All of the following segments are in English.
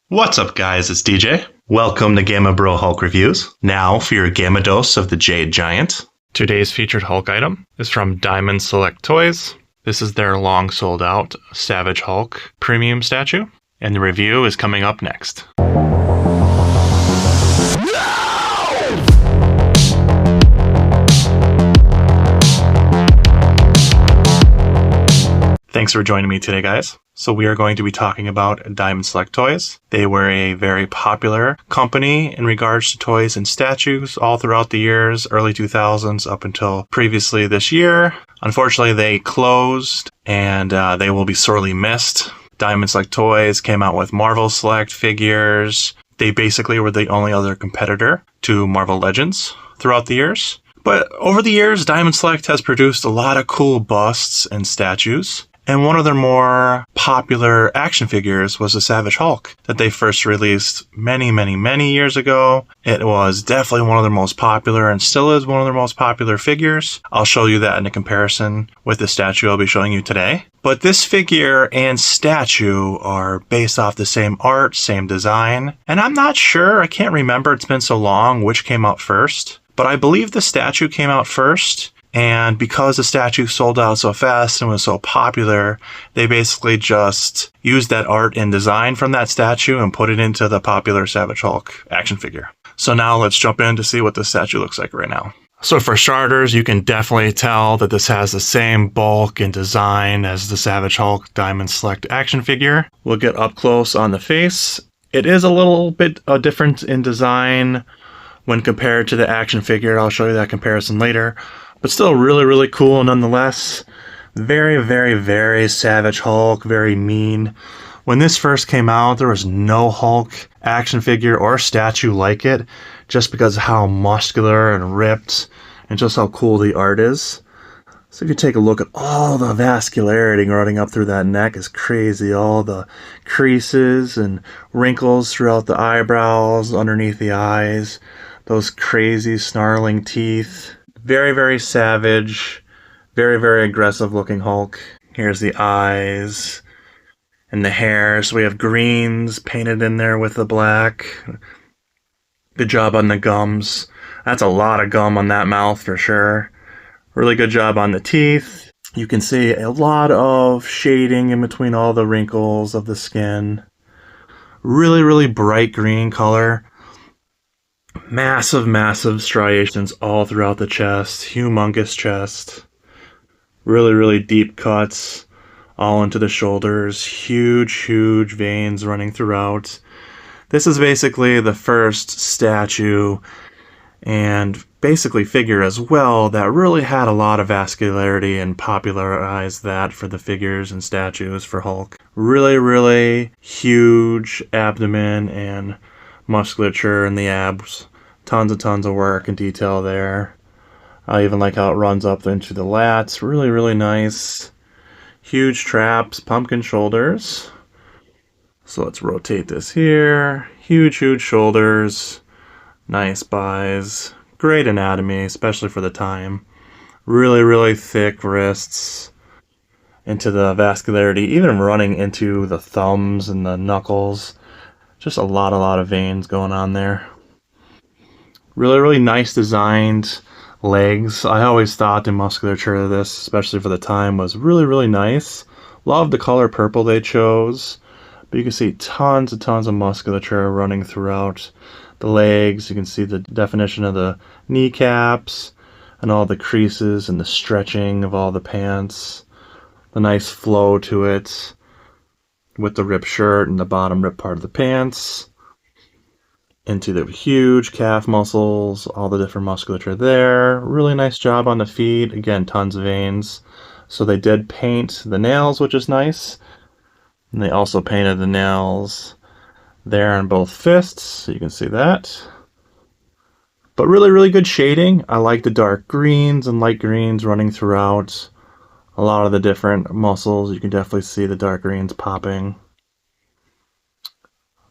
What's up, guys? It's DJ. Welcome to Gamma Bro Hulk Reviews. Now for your Gamma Dose of the Jade Giant. Today's featured Hulk item is from Diamond Select Toys. This is their long sold out Savage Hulk premium statue, and the review is coming up next. Thanks for joining me today, guys. So we are going to be talking about Diamond Select Toys. They were a very popular company in regards to toys and statues all throughout the years, early 2000s up until previously this year. Unfortunately, they closed and they will be sorely missed. Diamond Select Toys came out with Marvel Select figures. They basically were the only other competitor to Marvel Legends throughout the years. But over the years, Diamond Select has produced a lot of cool busts and statues. And one of their more popular action figures was the Savage Hulk that they first released many years ago. It was definitely one of their most popular and still is one of their most popular figures. I'll show you that in a comparison with the statue I'll be showing you today. But this figure and statue are based off the same art, same design. And I'm not sure, I can't remember, it's been so long, which came out first. But I believe the statue came out first. And because the statue sold out so fast and was so popular, they basically just used that art and design from that statue and put it into the popular Savage Hulk action figure. So now let's jump in to see what this statue looks like right now. So for starters, you can definitely tell that this has the same bulk and design as the Savage Hulk Diamond Select action figure. We'll get up close on the face. It is a little bit different in design when compared to the action figure. I'll show you that comparison later. But still really cool nonetheless. Very Savage Hulk, very mean. When this first came out, there was no Hulk action figure or statue like it, just because of how muscular and ripped and just how cool the art is. So if you take a look at all the vascularity running up through that neck is crazy. All the creases and wrinkles throughout the eyebrows, underneath the eyes, those crazy snarling teeth. Very savage, very aggressive looking Hulk. Here's the eyes and the hair. So we have greens painted in there with the black. Good job on the gums. That's a lot of gum on that mouth for sure. Really good job on the teeth. You can see a lot of shading in between all the wrinkles of the skin. Really bright green color. Massive striations all throughout the chest. Humongous chest. Really deep cuts all into the shoulders. Huge veins running throughout. This is basically the first statue and basically figure as well that really had a lot of vascularity and popularized that for the figures and statues for Hulk. Really huge abdomen and musculature in the abs. Tons of work and detail there. I even like how it runs up into the lats. Really nice. Huge traps, pumpkin shoulders. So let's rotate this here. Huge shoulders. Nice buys. Great anatomy, especially for the time. Really thick wrists. Into the vascularity, even running into the thumbs and the knuckles. Just a lot of veins going on there. Really nice designed legs. I always thought the musculature of this, especially for the time, was really nice. Love the color purple they chose. But you can see tons of musculature running throughout the legs. You can see the definition of the kneecaps and all the creases and the stretching of all the pants. The nice flow to it with the ripped shirt and the bottom rip part of the pants. Into the huge calf muscles, all the different musculature there. Really nice job on the feet. Again, tons of veins. So they did paint the nails, which is nice. And they also painted the nails there on both fists, so you can see that. But really good shading. I like the dark greens and light greens running throughout a lot of the different muscles. You can definitely see the dark greens popping.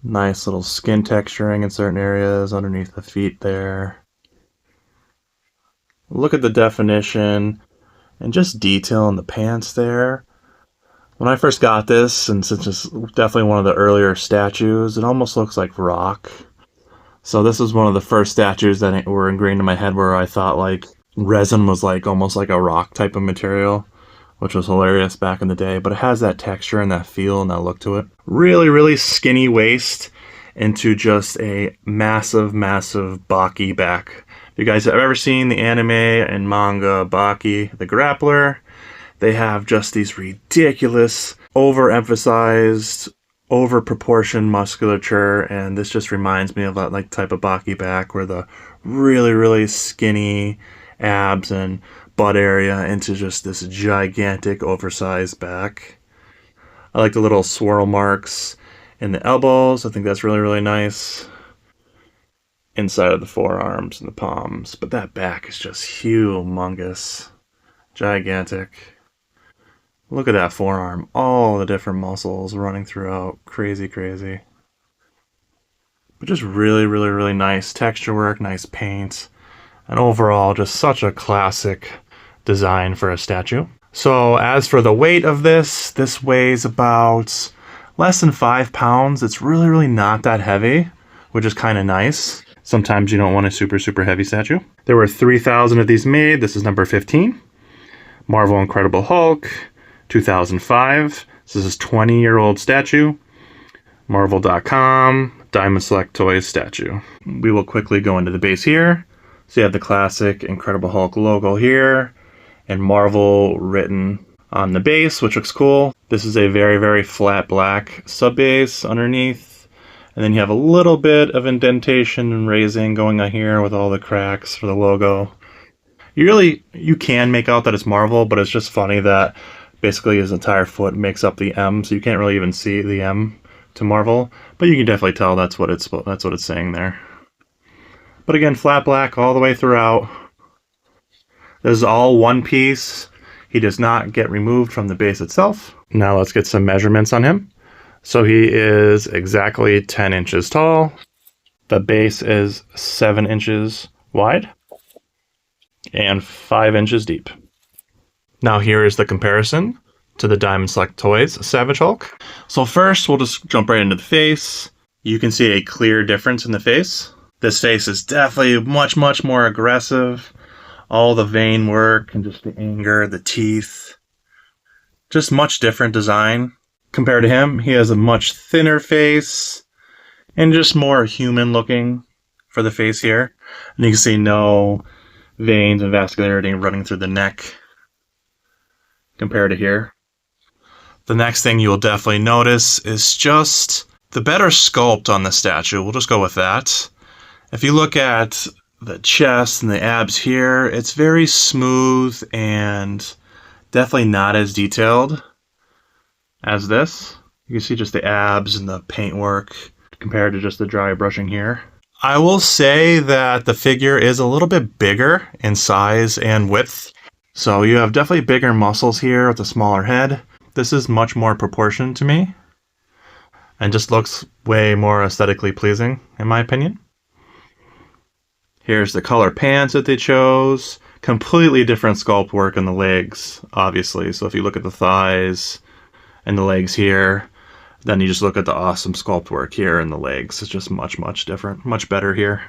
Nice little skin texturing in certain areas underneath the feet there. Look at the definition and just detail in the pants there. When I first got this, and since it's definitely one of the earlier statues, it almost looks like rock. So this is one of the first statues that were ingrained in my head where I thought like resin was like almost like a rock type of material, which was hilarious back in the day. But it has that texture and that feel and that look to it. Really, really skinny waist into just a massive, massive Baki back. If you guys have ever seen the anime and manga Baki, the grappler, they have just these ridiculous, overemphasized, over-proportioned musculature, and this just reminds me of that like type of Baki back where the really, really skinny abs and butt area into just this gigantic, oversized back. I like the little swirl marks in the elbows. I think that's really, really nice. Inside of the forearms and the palms. But that back is just humongous. Gigantic. Look at that forearm. All the different muscles running throughout. Crazy, crazy. But just really, really, really nice texture work, nice paint. And overall, just such a classic design for a statue. So as for the weight of this weighs about less than 5 pounds. It's really, really not that heavy, which is kind of nice. Sometimes you don't want a super, super heavy statue. There were 3,000 of these made. This is number 15. Marvel Incredible Hulk, 2005. This is a 20-year-old statue. Marvel.com, Diamond Select Toys statue. We will quickly go into the base here. So you have the classic Incredible Hulk logo here, and Marvel written on the base, which looks cool. This is a very, very flat black sub base underneath. And then you have a little bit of indentation and raising going on here with all the cracks for the logo. You can make out that it's Marvel, but it's just funny that basically his entire foot makes up the M, so you can't really even see the M to Marvel, but you can definitely tell that's what it's saying there. But again, flat black all the way throughout. This is all one piece. He does not get removed from the base itself. Now let's get some measurements on him. So he is exactly 10 inches tall. The base is 7 inches wide and 5 inches deep. Now here is the comparison to the Diamond Select Toys Savage Hulk. So first we'll just jump right into the face. You can see a clear difference in the face. This face is definitely much, much more aggressive. All the vein work and just the anger, the teeth. Just much different design. Compared to him, he has a much thinner face and just more human looking for the face here. And you can see no veins and vascularity running through the neck compared to here. The next thing you will definitely notice is just the better sculpt on the statue. We'll just go with that. If you look at the chest and the abs here, it's very smooth and definitely not as detailed as this. You can see just the abs and the paintwork compared to just the dry brushing here. I will say that the figure is a little bit bigger in size and width. So you have definitely bigger muscles here with a smaller head. This is much more proportioned to me and just looks way more aesthetically pleasing in my opinion. Here's the color pants that they chose. Completely different sculpt work on the legs, obviously. So if you look at the thighs and the legs here, then you just look at the awesome sculpt work here in the legs. It's just much, much different, much better here.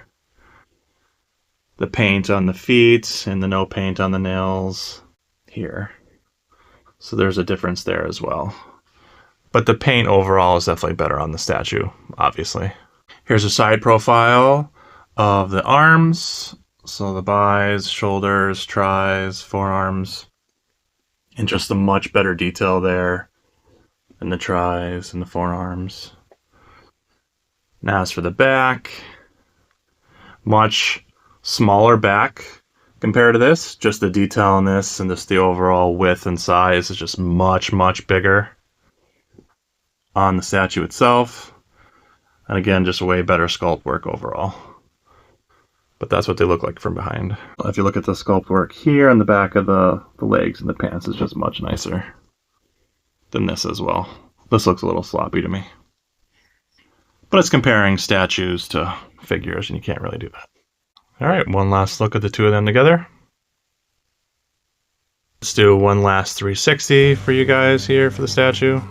The paint on the feet and the no paint on the nails here. So there's a difference there as well. But the paint overall is definitely better on the statue, obviously. Here's a side profile of the arms. So the buys, shoulders, tris, forearms, and just a much better detail there in the tris and the forearms. Now as for the back, much smaller back compared to this. Just the detail on this and just the overall width and size is just much, much bigger on the statue itself. And again, just way better sculpt work overall. But that's what they look like from behind. If you look at the sculpt work here on the back of the legs and the pants, it's just much nicer than this as well. This looks a little sloppy to me. But it's comparing statues to figures, and you can't really do that. All right, one last look at the two of them together. Let's do one last 360 for you guys here for the statue.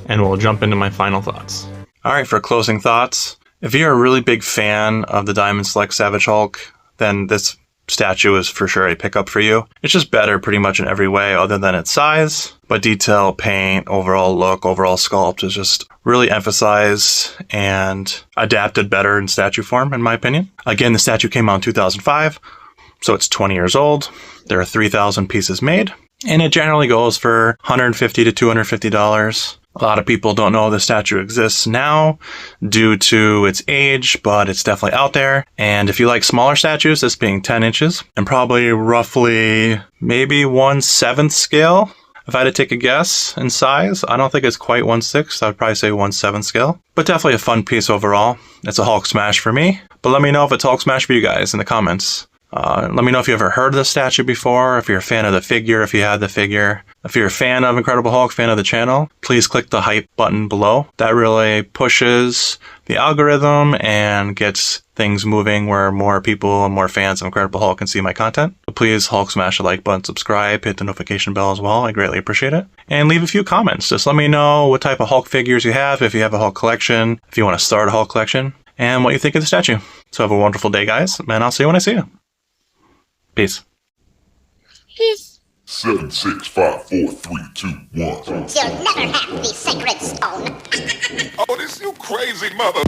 And we'll jump into my final thoughts. All right, for closing thoughts, if you're a really big fan of the Diamond Select Savage Hulk, then this statue is for sure a pickup for you. It's just better pretty much in every way other than its size, but detail, paint, overall look, overall sculpt is just really emphasized and adapted better in statue form, in my opinion. Again, the statue came out in 2005, so it's 20 years old. There are 3,000 pieces made, and it generally goes for $150 to $250. A lot of people don't know the statue exists now due to its age, but it's definitely out there. And if you like smaller statues, this being 10 inches and probably roughly maybe 1/7 scale, if I had to take a guess in size, I don't think it's quite 1/6. I would probably say 1/7 scale, but definitely a fun piece overall. It's a Hulk smash for me, but let me know if it's Hulk smash for you guys in the comments. Let me know if you ever heard of this statue before, if you're a fan of the figure, if you had the figure. If you're a fan of Incredible Hulk, fan of the channel, please click the hype button below. That really pushes the algorithm and gets things moving where more people and more fans of Incredible Hulk can see my content. So please Hulk smash the like button, subscribe, hit the notification bell as well. I greatly appreciate it. And leave a few comments. Just let me know what type of Hulk figures you have, if you have a Hulk collection, if you want to start a Hulk collection, and what you think of the statue. So have a wonderful day, guys, and I'll see you when I see you. Peace. Peace. 7, 6, 5, 4, 3, 2, 1. You'll never have the sacred stone. Oh, this you crazy mother.